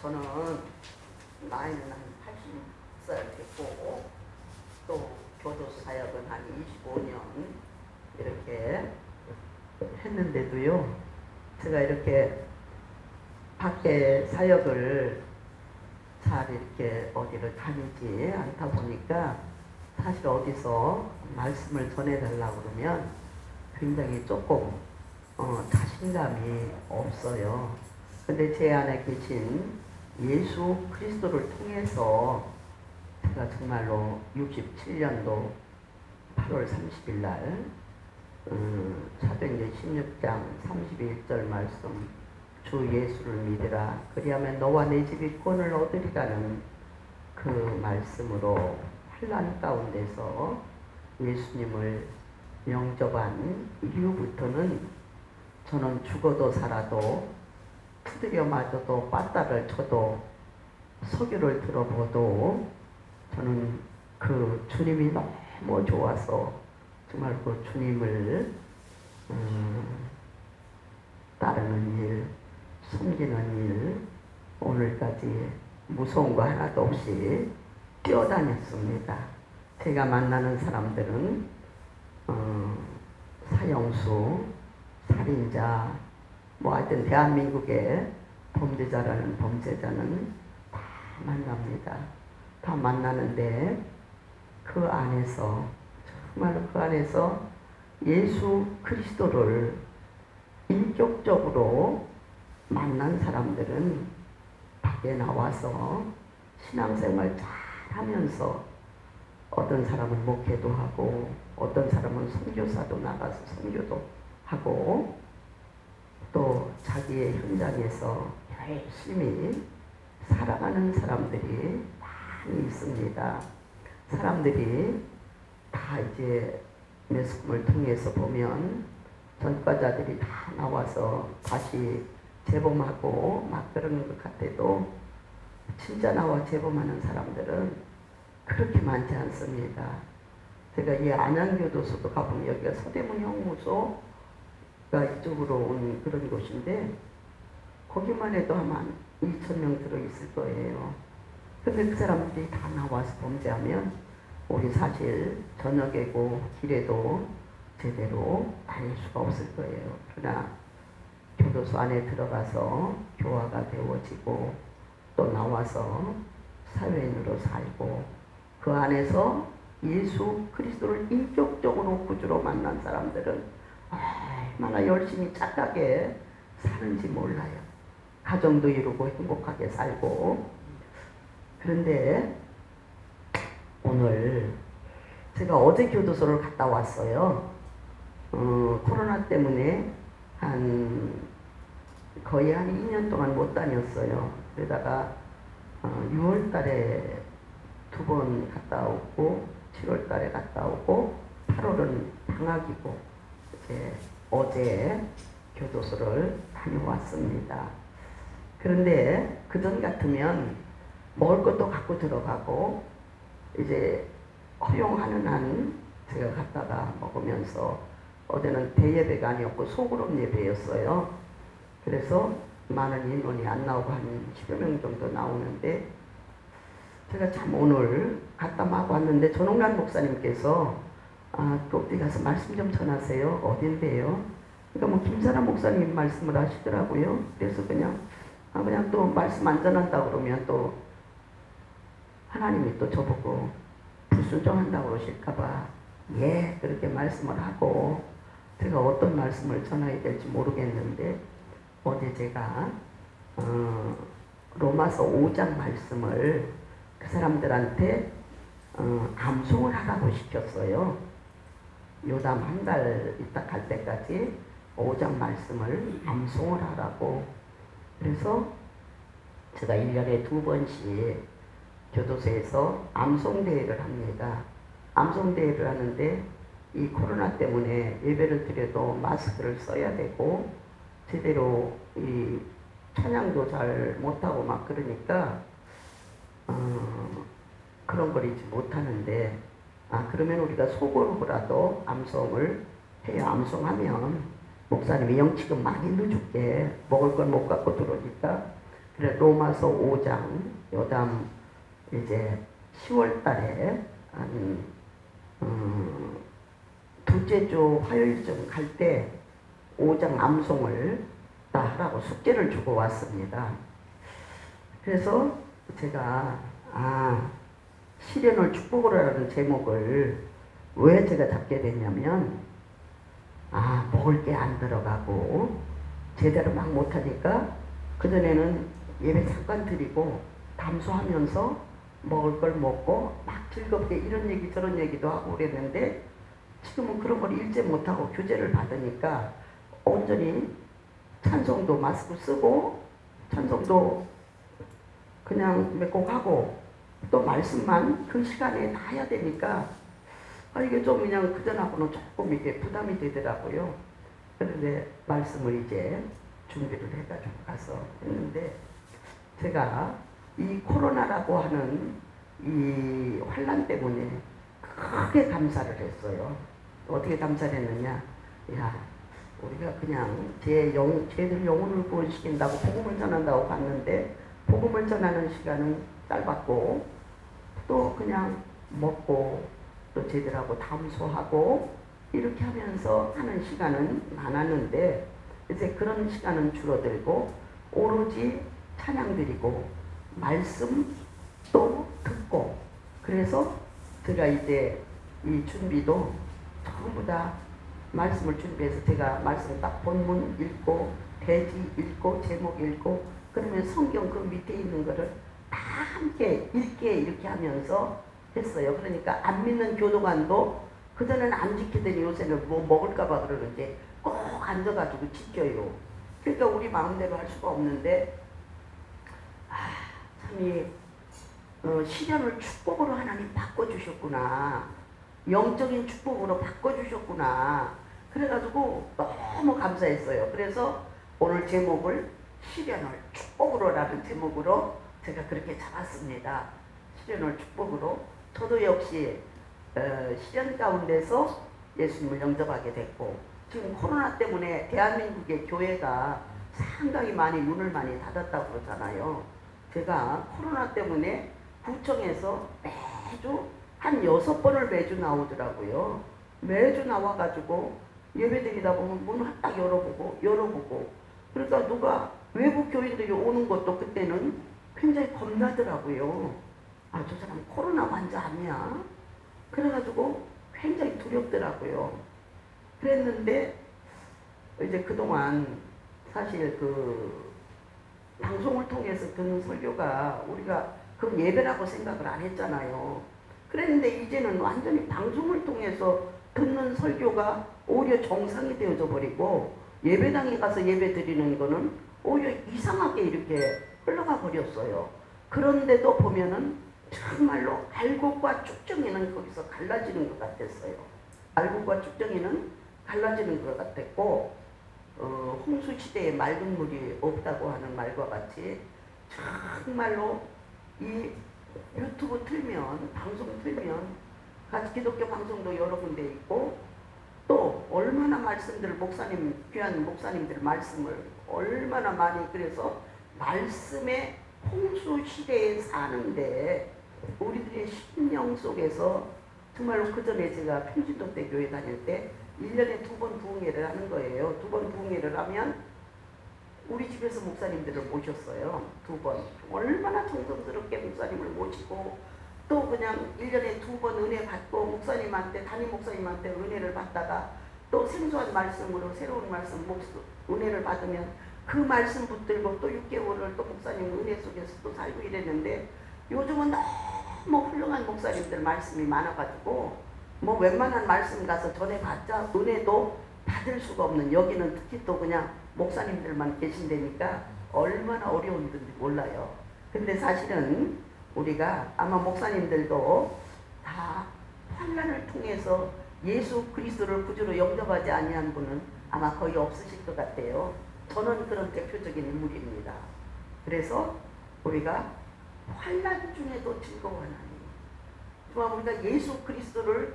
저는 나이는 한 80살 됐고 또 교도소 사역은 한 25년 이렇게 했는데도요, 제가 이렇게 밖에 사역을 잘 이렇게 어디를 다니지 않다 보니까 사실 어디서 말씀을 전해달라고 그러면 굉장히 조금 자신감이 없어요. 근데 제 안에 계신 예수 그리스도를 통해서 제가 정말로 67년도 8월 30일 날 사도행전 16장 31절 말씀, 주 예수를 믿으라 그리하면 너와 내 집이 구원을 얻으리라는 그 말씀으로 환난 가운데서 예수님을 영접한 이후부터는 저는 죽어도 살아도 두드려 맞아도 빠따를 쳐도 설교를 들어봐도 저는 그 주님이 너무 좋아서 정말 그 주님을 따르는 일, 숨기는 일, 오늘까지 무서운 거 하나도 없이 뛰어다녔습니다. 제가 만나는 사람들은 사형수, 살인자, 뭐 하여튼 대한민국의 범죄자라는 범죄자는 다 만납니다. 다 만나는데 그 안에서 정말로 그 안에서 예수 그리스도를 인격적으로 만난 사람들은 밖에 나와서 신앙생활 잘 하면서 어떤 사람은 목회도 하고 어떤 사람은 선교사도 나가서 선교도 하고 또 자기의 현장에서 열심히 살아가는 사람들이 많이 있습니다. 사람들이 다 이제 매스컴을 통해서 보면 전과자들이 다 나와서 다시 재범하고 막 그러는 것 같아도 진짜 나와 재범하는 사람들은 그렇게 많지 않습니다. 제가 이 안양교도소도 가보면 여기가 서대문 형무소가 이쪽으로 온 그런 곳인데 거기만 해도 아마 2,000명 들어있을 거예요. 근데 그 사람들이 다 나와서 범죄하면 우리 사실 저녁에고 길에도 제대로 다닐 수가 없을 거예요. 그러나 교도소 안에 들어가서 교화가 되어지고 또 나와서 사회인으로 살고 그 안에서 예수 그리스도를 인격적으로 구주로 만난 사람들은 얼마나 열심히 착하게 사는지 몰라요. 가정도 이루고 행복하게 살고. 그런데 오늘 제가 어제 교도소를 갔다 왔어요. 코로나 때문에 거의 한 2년 동안 못 다녔어요. 그러다가 6월 달에 2번 갔다 오고 7월 달에 갔다 오고 8월은 방학이고 이제 어제 교도소를 다녀왔습니다. 그런데 그전 같으면 먹을 것도 갖고 들어가고 이제 허용하는 한 제가 갔다가 먹으면서 어제는 대예배가 아니었고 소그룹 예배였어요. 그래서 많은 인원이 안 나오고 한 10여 명 정도 나오는데 제가 참 오늘 갔다 막 왔는데 전홍란 목사님께서 어디 가서 말씀 좀 전하세요. 어딘데요? 그러니까 뭐 김사람 목사님 말씀을 하시더라고요. 그래서 그냥 또 말씀 안 전한다 그러면 또 하나님이 또 저보고 불순종한다고 그러실까봐 예 그렇게 말씀을 하고 제가 어떤 말씀을 전해야 될지 모르겠는데 어제 제가 로마서 5장 말씀을 그 사람들한테 암송을 하라고 시켰어요. 요담 한 달 있다 갈 때까지 5장 말씀을 암송을 하라고. 그래서 제가 1년에 2번씩 교도소에서 암송대회를 합니다. 암송대회를 하는데 이 코로나 때문에 예배를 드려도 마스크를 써야 되고 제대로 이 찬양도 잘 못하고 막 그러니까 그런 걸 이제 못하는데 그러면 우리가 소그룹으로라도 암송을 해야 암송하면 목사님이 영치금 많이 넣어줄게. 먹을 건 못 갖고 들어오니까 그래 로마서 5장 요담 이제 10월 달에 한 둘째 주 화요일쯤 갈 때 5장 암송을 다 하라고 숙제를 주고 왔습니다. 그래서 제가 시련을 축복으로 하는 제목을 왜 제가 잡게 됐냐면 먹을 게 안 들어가고 제대로 막 못하니까 그전에는 예배 잠깐 드리고 담소하면서 먹을 걸 먹고 막 즐겁게 이런 얘기 저런 얘기도 하고 그랬는데 지금은 그런 걸 일제 못하고 규제를 받으니까 온전히 찬송도 마스크 쓰고 찬송도 그냥 몇 곡 하고 또 말씀만 그 시간에 다 해야 되니까 이게 좀 그냥 그전하고는 조금 이게 부담이 되더라고요. 그런데 말씀을 이제 준비를 해가지고 가서 했는데 제가 이 코로나라고 하는 이 환난 때문에 크게 감사를 했어요. 어떻게 감사를 했느냐? 우리가 그냥 쟤들 영혼을 구원시킨다고 복음을 전한다고 갔는데 복음을 전하는 시간은 짧았고 또 그냥 먹고 또 쟤들하고 담소하고 이렇게 하면서 하는 시간은 많았는데 이제 그런 시간은 줄어들고 오로지 찬양 드리고 말씀 또 듣고 그래서 제가 이제 이 준비도 전부 다 말씀을 준비해서 제가 말씀 딱 본문 읽고 대지 읽고 제목 읽고 그러면 성경 그 밑에 있는 거를 다 함께 읽게 이렇게 하면서 했어요. 그러니까 안 믿는 교도관도 그전에는 안 지키더니 요새는 뭐 먹을까봐 그러는데 꼭 앉아가지고 지켜요. 그러니까 우리 마음대로 할 수가 없는데 참 이 시련을 축복으로 하나님 바꿔주셨구나. 영적인 축복으로 바꿔주셨구나. 그래가지고 너무 감사했어요. 그래서 오늘 제목을 시련을 축복으로라는 제목으로 제가 그렇게 잡았습니다. 시련을 축복으로. 저도 역시 시련 가운데서 예수님을 영접하게 됐고 지금 코로나 때문에 대한민국의 교회가 상당히 많이 문을 많이 닫았다고 그러잖아요. 제가 코로나 때문에 구청에서 매주 한 6번을 매주 나오더라고요. 매주 나와가지고 예배드리다 보면 문을 딱 열어보고 그러니까 누가 외국 교인들이 오는 것도 그때는 굉장히 겁나더라고요. 저 사람 코로나 환자 아니야? 그래가지고 굉장히 두렵더라고요. 그랬는데 이제 그동안 사실 그 방송을 통해서 듣는 설교가 우리가 그 예배라고 생각을 안 했잖아요. 그랬는데 이제는 완전히 방송을 통해서 듣는 설교가 오히려 정상이 되어져 버리고 예배당에 가서 예배 드리는 거는 오히려 이상하게 이렇게 흘러가 버렸어요. 그런데도 보면은 정말로 알곡과 쭉정이는 거기서 갈라지는 것 같았어요. 알곡과 쭉정이는 갈라지는 것 같았고 홍수 시대에 맑은 물이 없다고 하는 말과 같이 정말로 이 유튜브 틀면 방송 틀면 같이 기독교 방송도 여러 군데 있고 또 얼마나 말씀들을 귀한 목사님들 말씀을 얼마나 많이 그래서 말씀의 홍수 시대에 사는데 우리들의 심령 속에서 정말로 그 전에 제가 평진도 때 교회 다닐 때 1년에 2번 부흥회를 하는 거예요. 2번 부흥회를 하면 우리 집에서 목사님들을 모셨어요. 2번. 얼마나 정성스럽게 목사님을 모시고 또 그냥 1년에 2번 은혜 받고 목사님한테 담임 목사님한테 은혜를 받다가 또 생소한 말씀으로 새로운 말씀 은혜를 받으면 그 말씀 붙들고 또 6개월을 또 목사님 은혜 속에서 또 살고 이랬는데 요즘은 너무 훌륭한 목사님들 말씀이 많아가지고 뭐 웬만한 말씀 가서 전해봤자 은혜도 받을 수가 없는 여기는 특히 또 그냥 목사님들만 계신다니까 얼마나 어려운지 몰라요. 근데 사실은 우리가 아마 목사님들도 다 환난을 통해서 예수 그리스도를 구주로 영접하지 아니한 분은 아마 거의 없으실 것 같아요. 저는 그런 대표적인 인물입니다. 그래서 우리가 환난 중에도 즐거워하는 우리가 예수 그리스도를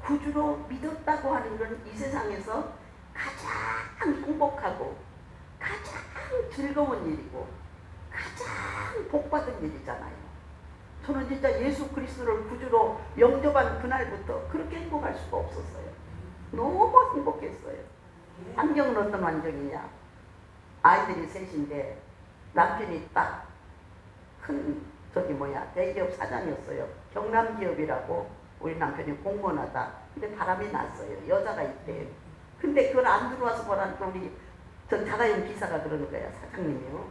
구주로 믿었다고 하는 건 이 세상에서 가장 행복하고 가장 즐거운 일이고 가장 복 받은 일이잖아요. 저는 진짜 예수 그리스도를 구주로 영접한 그날부터 그렇게 행복할 수가 없었어요. 너무 행복했어요. 환경은 어떤 환경이냐? 아이들이 셋인데 남편이 딱 큰 대기업 사장이었어요. 경남기업이라고. 우리 남편이 공무원하다. 근데 바람이 났어요. 여자가 있대요. 근데 그걸 안 들어와서 뭐라니까 우리 저 자가용 기사가 그러는 거야. 사장님이요.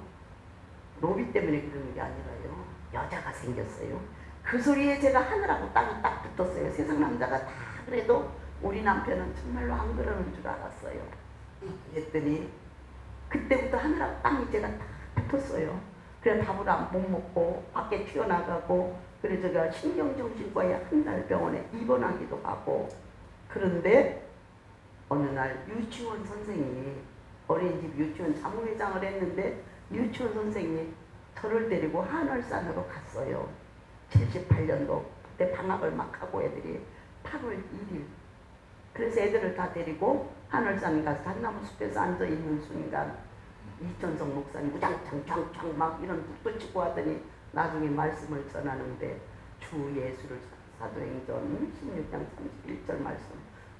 노비 때문에 그러는 게 아니라요. 여자가 생겼어요. 그 소리에 제가 하늘하고 땅이 딱 붙었어요. 세상 남자가 다 그래도 우리 남편은 정말로 안 그러는 줄 알았어요. 그랬더니 그때부터 하늘하고 땅이 제가 딱 붙었어요. 그래 밥을 못 먹고 밖에 튀어나가고 그래 제가 신경정신과에 한 달 병원에 입원하기도 하고. 그런데 어느 날 유치원 선생님이 어린이집 유치원 사무회장을 했는데 유치원 선생님이 저를 데리고 하늘산으로 갔어요. 78년도 그때 방학을 막 하고 애들이 8월 1일. 그래서 애들을 다 데리고 하늘산 가서 단나무 숲에서 앉아있는 순간 이천성 목사님 우장창 장창 막 이런 북도 치고 하더니 나중에 말씀을 전하는데 주 예수를 사도행전 16장 31절 말씀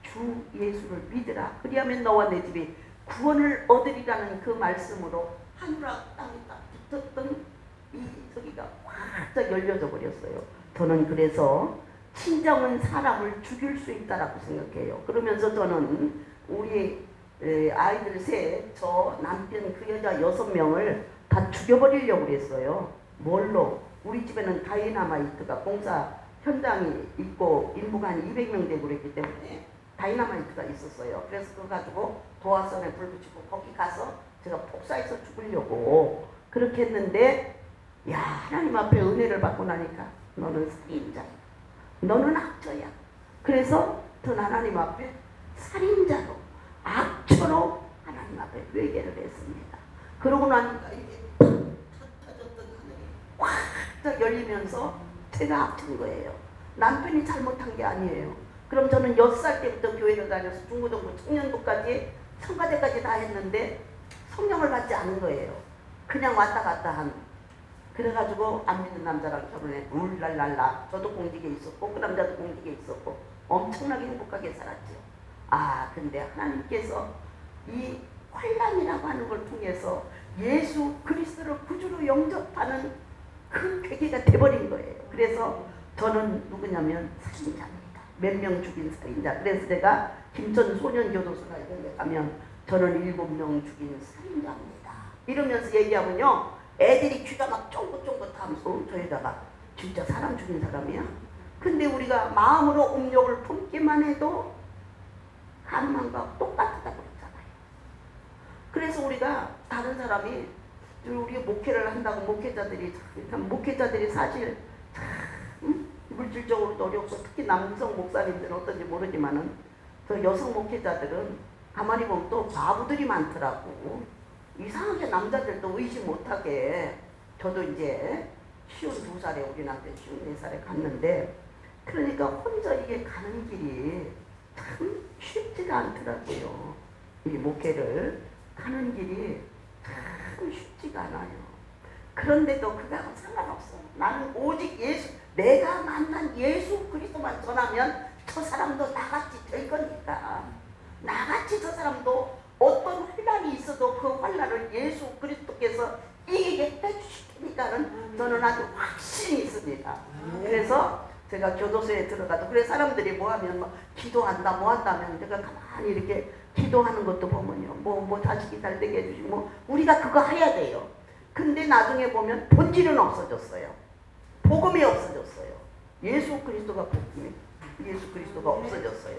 주 예수를 믿으라 그리하면 너와 내 집이 구원을 얻으리라는 그 말씀으로 하늘과 땅이 딱 붙었던 이 저기가 확 열려져 버렸어요. 저는 그래서 친정은 사람을 죽일 수 있다라고 생각해요. 그러면서 저는 우리 아이들 셋, 저 남편 그 여자 6명을 다 죽여버리려고 그랬어요. 뭘로? 우리 집에는 다이나마이트가 공사 현장이 있고 인부가 한 200명 되고 그랬기 때문에 다이나마이트가 있었어요. 그래서 그거 가지고 도화선에 불 붙이고 거기 가서 제가 폭사해서 죽으려고 그렇게 했는데 야 하나님 앞에 은혜를 받고 나니까 너는 살인자야. 너는 악저야. 그래서 전 하나님 앞에 살인자로 악처로 하나님 앞에 회개를 했습니다. 그러고 나니까 이게 터졌던 하늘이 확 열리면서 제가 악한 거예요. 남편이 잘못한 게 아니에요. 그럼 저는 6살 때부터 교회를 다녀서 중고등부 청년부까지 성가대까지 다 했는데 성령을 받지 않은 거예요. 그냥 왔다 갔다 한. 그래가지고 안 믿는 남자랑 결혼해 울랄랄라. 저도 공직에 있었고 그 남자도 공직에 있었고 엄청나게 행복하게 살았죠. 아 근데 하나님께서 이 환난이라고 하는 걸 통해서 예수 그리스도를 구주로 영접하는 그 계기가 돼버린 거예요. 그래서 저는 누구냐면 살인자입니다. 몇 명 죽인 살인자. 그래서 제가 김천 소년교도소나 이런 데 가면 저는 7명 죽인 살인자입니다. 이러면서 얘기하면요 애들이 귀가 막 쫑긋쫑긋하면서 저 여자가 진짜 사람 죽인 사람이야? 근데 우리가 마음으로 음욕을 품기만 해도 가늠한 거 똑같다고 그랬잖아요. 그래서 우리가 다른 사람이 우리 목회를 한다고 목회자들이 사실 물질적으로도 어렵고 특히 남성 목사님들은 어떤지 모르지만은 저 여성 목회자들은 가만히 보면 또 바보들이 많더라고. 이상하게 남자들도 의심 못하게. 저도 이제 52살에 우리 남편 54살에 갔는데 그러니까 혼자 이게 가는 길이 참 쉽지가 않더라고요. 이 목회를 가는 길이 참 쉽지가 않아요. 그런데도 그거하고 상관없어. 나는 오직 내가 만난 예수 그리스도만 전하면 저 사람도 나같이 될 거니까. 나같이 저 사람도 어떤 환난이 있어도 그 환난을 예수 그리스도께서 이기게 해주실 테니까는 저는 아주 확신이 있습니다. 그래서 제가 교도소에 들어가도 그래 사람들이 뭐하면 기도한다 뭐한다면 제가 가만히 이렇게 기도하는 것도 보면요 뭐 자식이 잘 되게 해주시고 뭐 우리가 그거 해야 돼요. 근데 나중에 보면 본질은 없어졌어요. 복음이 없어졌어요. 예수 그리스도가 없어졌어요.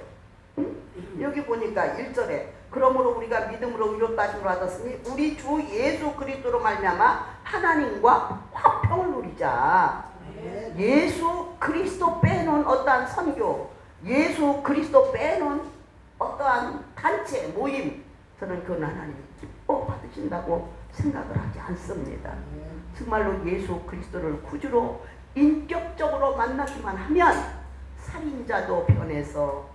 응? 여기 보니까 1절에 그러므로 우리가 믿음으로 위로하심을 받았으니 우리 주 예수 그리스도로 말미암아 하나님과 화평을 누리자. 예수 그리스도 빼놓은 어떠한 선교, 예수 그리스도 빼놓은 어떠한 단체, 모임, 저는 그건 하나님이 기뻐 받으신다고 생각을 하지 않습니다. 정말로 예수 그리스도를 구주로 인격적으로 만나기만 하면 살인자도 변해서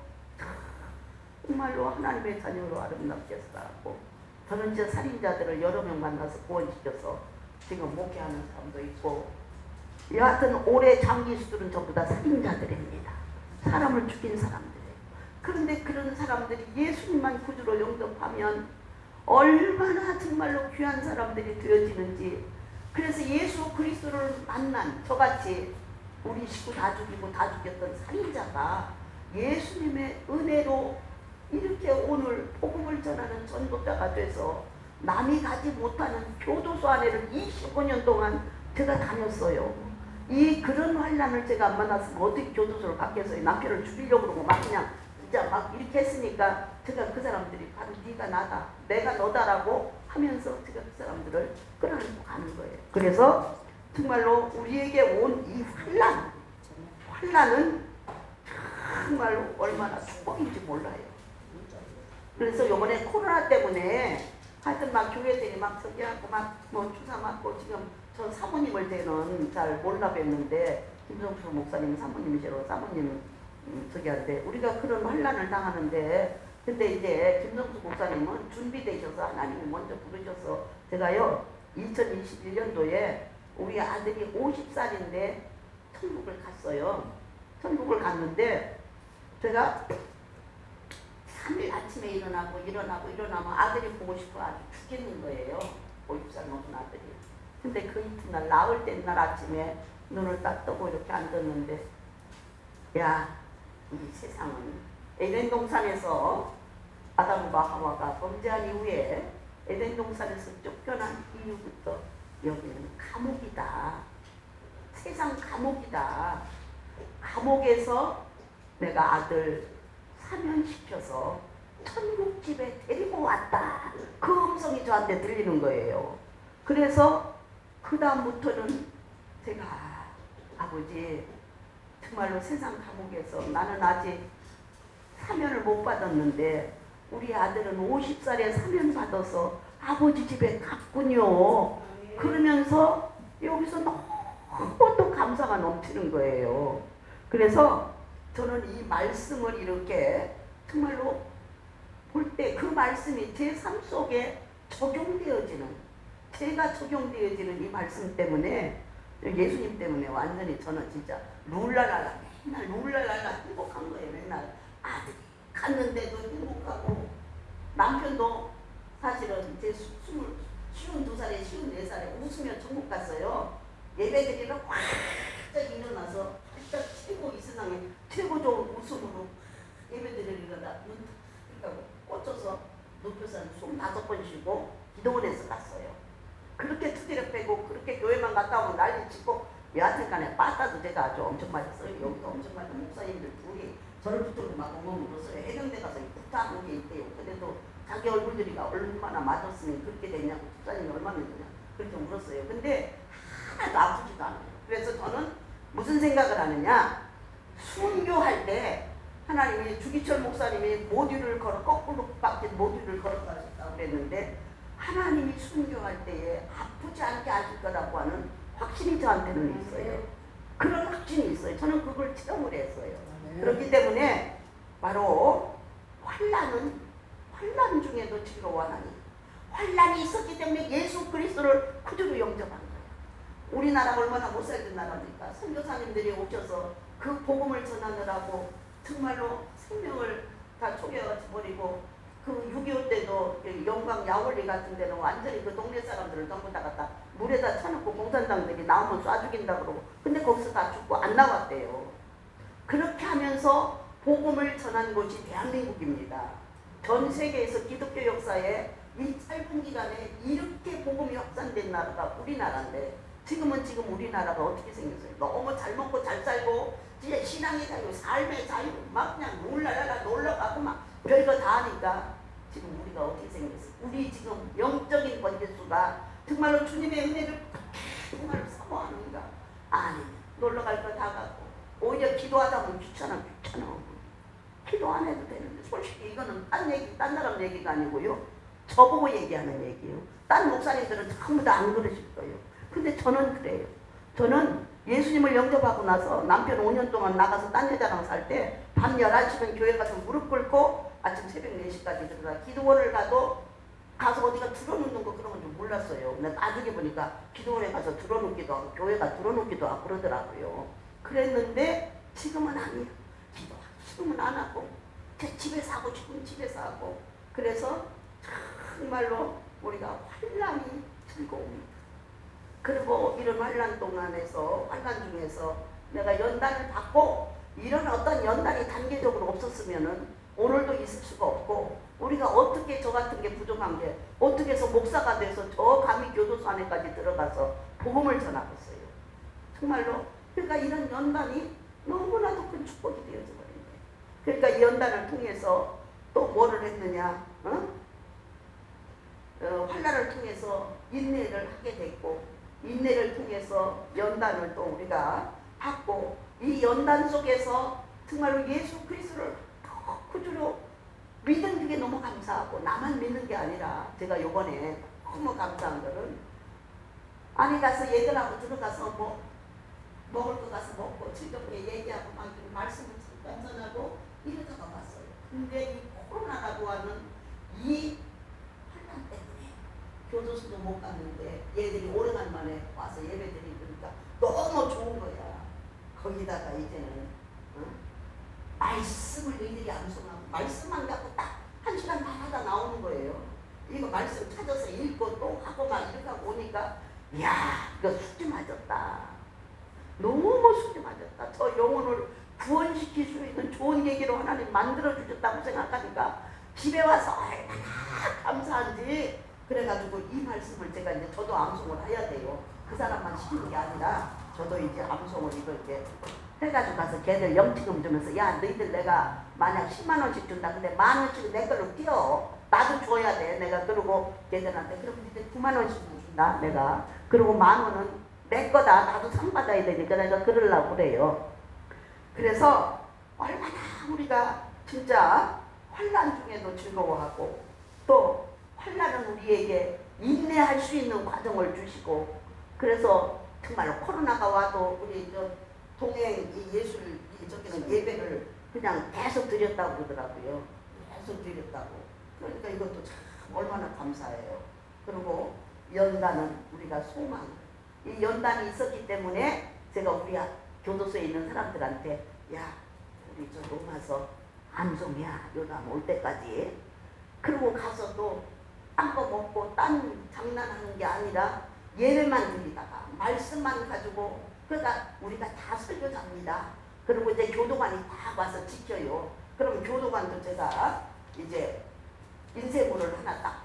정말로 하나님의 자녀로 아름답게 살았고 저는 이제 살인자들을 여러 명 만나서 구원시켜서 지금 목회하는 사람도 있고, 여하튼 올해 장기수들은 전부 다 살인자들입니다. 사람을 죽인 사람들이에요. 그런데 그런 사람들이 예수님만 구주로 영접하면 얼마나 정말로 귀한 사람들이 되어지는지. 그래서 예수 그리스도를 만난 저같이 우리 식구 다 죽이고 다 죽였던 살인자가 예수님의 은혜로 이렇게 오늘 복음을 전하는 전도자가 돼서 남이 가지 못하는 교도소 안에를 25년 동안 제가 다녔어요. 이 그런 환란을 제가 안 만났으면 어떻게 교도소를 갔겠어요. 남편을 죽이려고 그러고 막 그냥 진짜 막 이렇게 했으니까 제가 그 사람들이 바로 네가 나다, 내가 너다라고 하면서 제가 그 사람들을 끌어안고 가는 거예요. 그래서 정말로 우리에게 온 이 환란은 정말로 얼마나 축복인지 몰라요. 그래서 요번에 코로나 때문에 하여튼 막 교회들이 막 저기하고 막 뭐 주사 맞고, 지금 저 사모님을 저는 잘 몰라 뵀는데 김성수 목사님 사모님이시라고 사모님 저기 하는데, 우리가 그런 환란을 당하는데, 근데 이제 김성수 목사님은 준비되셔서 하나님이 먼저 부르셔서 제가요 2021년도에 우리 아들이 50살인데 천국을 갔어요. 천국을 갔는데 제가 3일 아침에 일어나면 아들이 보고 싶어 아주 죽겠는 거예요. 50살 먹은 아들이. 근데 그 이튿날 나올 때 날 아침에 눈을 딱 뜨고 이렇게 앉았는데, 야, 이 세상은 에덴 동산에서 아담과 하와가 범죄한 이후에 에덴 동산에서 쫓겨난 이후부터 여기는 감옥이다. 세상 감옥이다. 감옥에서 내가 아들 사면시켜서 천국집에 데리고 왔다. 그 음성이 저한테 들리는 거예요. 그래서 그 다음부터는 제가 아버지 정말로 세상 감옥에서, 나는 아직 사면을 못 받았는데 우리 아들은 50살에 사면 받아서 아버지 집에 갔군요. 그러면서 여기서 너무 또 감사가 넘치는 거예요. 그래서 저는 이 말씀을 이렇게 정말로 볼 때 그 말씀이 제 삶 속에 적용되어지는, 제가 적용되어지는 이 말씀 때문에, 예수님 때문에 완전히 저는 진짜 룰랄랄라, 맨날 룰랄랄라 행복한 거예요. 맨날 아들이 갔는데도 행복하고, 남편도 사실은 제 52살에 54살에 웃으며 천국 갔어요. 예배드리러 활짝 일어나서 활짝 최고, 이 세상에 최고 좋은 웃음으로 예배드리려다 그러니까 꽂혀서 높여서 25번 쉬고 기도원에서 갔어요. 그렇게 투지를 빼고 그렇게 교회만 갔다 오면 난리 치고, 여하튼간에 빠따도 제가 아주 엄청 맞았어요. 여기도 엄청 맞은 목사님들 둘이 저를 붙들고 막 엉엉 울었어요. 해병대 가서 부탁한 게 있대요. 그래도 자기 얼굴들이가 얼마나 맞았으면 그렇게 됐냐고, 집사님이 얼마나 되냐 그렇게 울었어요. 근데 하나도 아프지도 않아요. 그래서 저는 무슨 생각을 하느냐, 순교할 때 하나님이 주기철 목사님이 모듈을 거꾸로 바뀐 모듈을 걸어가셨다고 그랬는데, 하나님이 순교할 때에 아프지 않게 하실 거라고 하는 확신이 저한테는 있어요. 그런 확신이 있어요. 저는 그걸 체험을 했어요. 그렇기 때문에 바로 환난 중에도 즐거워하니, 환난이 있었기 때문에 예수 그리스도를 구주로 영접한 거예요. 우리나라가 얼마나 못 살던 나라입니까? 선교사님들이 오셔서 그 복음을 전하느라고 정말로 생명을 다 초겨버리고, 그 6.25 때도 영광 야월리 같은 데는 완전히 그 동네 사람들을 전부 다 갖다 물에다 쳐놓고 공산당들이 나오면 쏴 죽인다 그러고, 근데 거기서 다 죽고 안 나왔대요. 그렇게 하면서 복음을 전한 곳이 대한민국입니다. 전 세계에서 기독교 역사에 이 짧은 기간에 이렇게 복음이 확산된 나라가 우리나라인데, 지금 우리나라가 어떻게 생겼어요? 너무 잘 먹고 잘 살고 진짜 신앙의 자유, 삶의 자유, 막 그냥 놀러가고 막 별거 다 하니까 지금 우리가 어떻게 생겼어요? 우리 지금 영적인 번개수가 정말로 주님의 은혜를 정말 사모하는가? 아니, 놀러갈 거 다 가고 오히려 기도하다 보면 귀찮아. 기도 안 해도 되는데, 솔직히 이거는 딴 사람 얘기가 아니고요, 저보고 얘기하는 얘기예요. 딴 목사님들은 전부 다 안 그러실 거예요. 근데 저는 그래요. 저는 예수님을 영접하고 나서 남편 5년 동안 나가서 딴 여자랑 살 때 밤 11시면 교회 가서 무릎 꿇고 아침 새벽 4시까지 들어가 기도원을 가도 가서 어디가 들어놓는 거 그런 건 좀 몰랐어요. 근데 나중에 보니까 기도원에 가서 들어놓기도 하고 교회가 들어놓기도 하고 그러더라고요. 그랬는데 지금은 아니에요. 지금은 안 하고 집에서 하고 싶으면 집에서 하고. 그래서 정말로 우리가 환란이 즐거웁니다. 그리고 이런 환란 동안에서 환란 중에서 내가 연단을 받고 이런 어떤 연단이 단계적으로 없었으면은 오늘도 있을 수가 없고, 우리가 어떻게 저 같은 게 부족한 게 어떻게 해서 목사가 돼서 저 감히 교도소 안에까지 들어가서 복음을 전하겠어요. 정말로. 그러니까 이런 연단이 너무나도 큰 축복이 되어져 버린 거예요. 그러니까 이 연단을 통해서 또 뭐를 했느냐, 환란을 통해서 인내를 하게 됐고, 인내를 통해서 연단을 또 우리가 받고, 이 연단 속에서 정말로 예수 그리스도를 구주로 믿은 게 너무 감사하고, 나만 믿는 게 아니라 제가 요번에 너무 감사한 거는, 안에 가서 얘들하고 들어가서 뭐 먹을 거 가서 먹고 즐겁게 얘기하고 막 말씀을 잠깐 전하고 이러다가 왔어요. 근데 이 코로나라고 하는 이 환란 때문에 교도소도 못 갔는데 얘들이 오래간만에 와서 예배 드리니까 너무 좋은 거야. 거기다가 이제는 말씀을 너희들이 암송하고 말씀만 갖고 딱 1시간 반 하다 나오는 거예요. 이거 말씀 찾아서 읽고 또 하고 막 이렇게 하고 오니까, 이야, 이거 숙제 맞았다. 너무 숙제 맞았다. 저 영혼을 구원시킬 수 있는 좋은 계기로 하나님 만들어주셨다고 생각하니까 집에 와서 얼마나 감사한지. 그래가지고 이 말씀을 제가 이제 저도 암송을 해야 돼요. 그 사람만 시키는 게 아니라 저도 이제 암송을 이렇게 해가지고 가서 걔들 영치금 주면서, 야, 너희들 내가 만약 10만 원씩 준다. 근데 10,000원씩 내 걸로 띄워. 나도 줘야 돼. 내가 그러고 걔들한테, 그럼 이제 9만 원씩 준다. 내가. 그리고 10,000원은 내 거다. 나도 상 받아야 되니까 내가 그러려고 그래요. 그래서 얼마나 우리가 진짜 환란 중에도 즐거워하고, 또 환란은 우리에게 인내할 수 있는 과정을 주시고, 그래서 정말 코로나가 와도 우리 저 동행 예술 저기는 예배를 그냥 계속 드렸다고 그러더라고요. 계속 드렸다고. 그러니까 이것도 참 얼마나 감사해요. 그리고 연단은 우리가 소망. 이 연단이 있었기 때문에 제가 우리 교도소에 있는 사람들한테, 야, 우리 저 로마서 암송이야. 요담 올 때까지. 그리고 가서도 딴 거 먹고 딴 장난하는 게 아니라 예배만 드리다가 말씀만 가지고, 그러니까 우리가 다 설교자입니다. 그리고 이제 교도관이 다 와서 지켜요. 그럼 교도관도 제가 이제 인쇄물을 하나 딱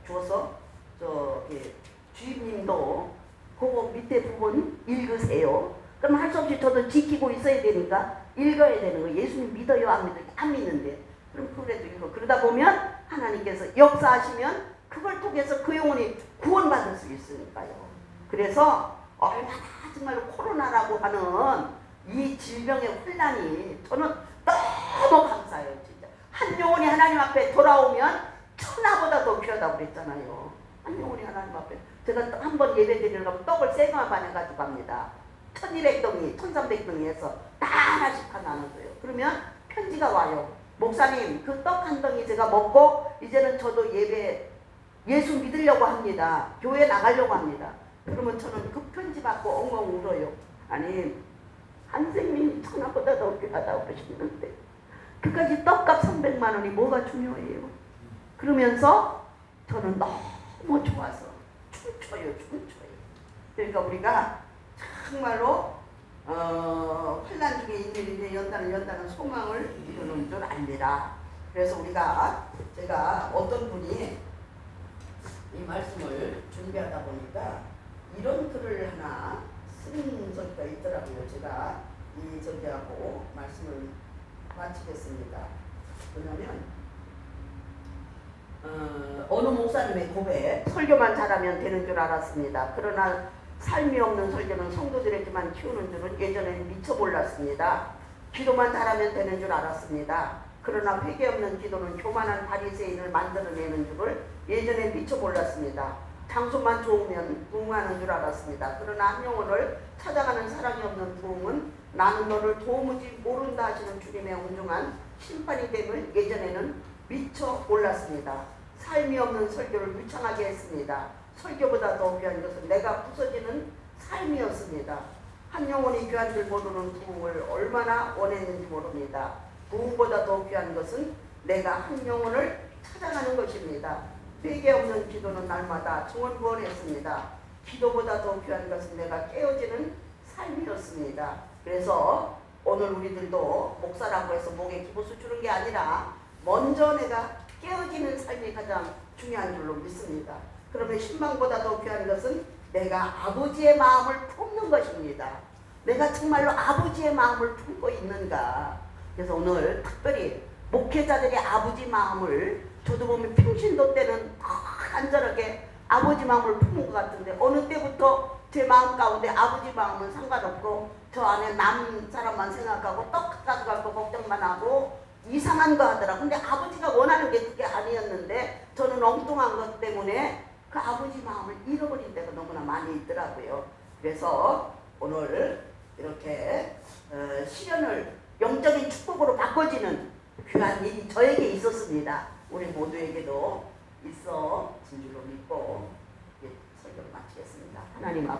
주어서 저기 주임님도 그거 밑에 부분 읽으세요. 그럼 할 수 없이 저도 지키고 있어야 되니까 읽어야 되는 거. 예수님 믿어요? 안 믿어요? 안 믿는데. 그럼 그래도 읽어. 그러다 보면 하나님께서 역사하시면 그걸 통해서 그 영혼이 구원받을 수 있으니까요. 그래서 얼마나 정말 코로나라고 하는 이 질병의 혼란이 저는 너무 감사해요. 진짜 한 영혼이 하나님 앞에 돌아오면 천하보다 더 귀하다고 그랬잖아요. 한 영혼이 하나님 앞에. 제가 한 번 예배 드리려고 떡을 3만 반에 가지고 갑니다. 1200덩이 1300덩이 해서 다 하나씩 다 나눠줘요. 그러면 편지가 와요. 목사님, 그 떡 한 덩이 제가 먹고 이제는 저도 예수 믿으려고 합니다. 교회 나가려고 합니다. 그러면 저는 그 편지 받고 엉엉 울어요. 아니, 한생명이 천하보다 더 귀하다고 그러시는데 그까지 떡값 300만 원이 뭐가 중요해요? 그러면서 저는 너무 좋아서 춤춰요. 그러니까 우리가 정말로 환난 중에 인내를 연단은 소망을 이루는 줄 압니다. 그래서 제가 어떤 분이 이 말씀을 준비하다 보니까 이런 글을 하나 쓴 저기가 있더라고요. 제가 이 저기하고 말씀을 마치겠습니다. 왜냐면 어느 목사님의 고백, 설교만 잘하면 되는 줄 알았습니다. 그러나 삶이 없는 설교는 성도들에게만 키우는 줄은 예전에는 미처 몰랐습니다. 기도만 잘하면 되는 줄 알았습니다. 그러나 회개 없는 기도는 교만한 바리새인을 만들어내는 줄을 예전에 미처 몰랐습니다. 장소만 좋으면 부흥하는 줄 알았습니다. 그러나 한 영혼을 찾아가는 사랑이 없는 부흥은 나는 너를 도무지 모른다 하시는 주님의 온중한 심판이 됨을 예전에는 미처 몰랐습니다. 삶이 없는 설교를 유창하게 했습니다. 설교보다 더 귀한 것은 내가 부서지는 삶이었습니다. 한 영혼이 귀한 줄 모르는 부흥을 얼마나 원했는지 모릅니다. 부흥보다 더 귀한 것은 내가 한 영혼을 찾아가는 것입니다. 회개 없는 기도는 날마다 중언부언했습니다. 기도보다 더 귀한 것은 내가 깨어지는 삶이었습니다. 그래서 오늘 우리들도 목사라고 해서 목에 기부수 주는 게 아니라 먼저 내가 깨어지는 삶이 가장 중요한 줄로 믿습니다. 그러면 신방보다 더 귀한 것은 내가 아버지의 마음을 품는 것입니다. 내가 정말로 아버지의 마음을 품고 있는가. 그래서 오늘 특별히 목회자들의 아버지 마음을 저도 보면 평신도 때는 간절하게 아버지 마음을 품은 것 같은데 어느 때부터 제 마음 가운데 아버지 마음은 상관없고 저 안에 남 사람만 생각하고 떡 가져가고 걱정만 하고 이상한 거 하더라. 근데 아버지가 원하는 게 그게 아니었는데 저는 엉뚱한 것 때문에 그 아버지 마음을 잃어버린 때가 너무나 많이 있더라고요. 그래서 오늘 이렇게 시련을 영적인 축복으로 바꿔지는 귀한 일이 저에게 있었습니다. 우리 모두에게도 있어 진 줄로 믿고 설교를 마치겠습니다. 하나님 앞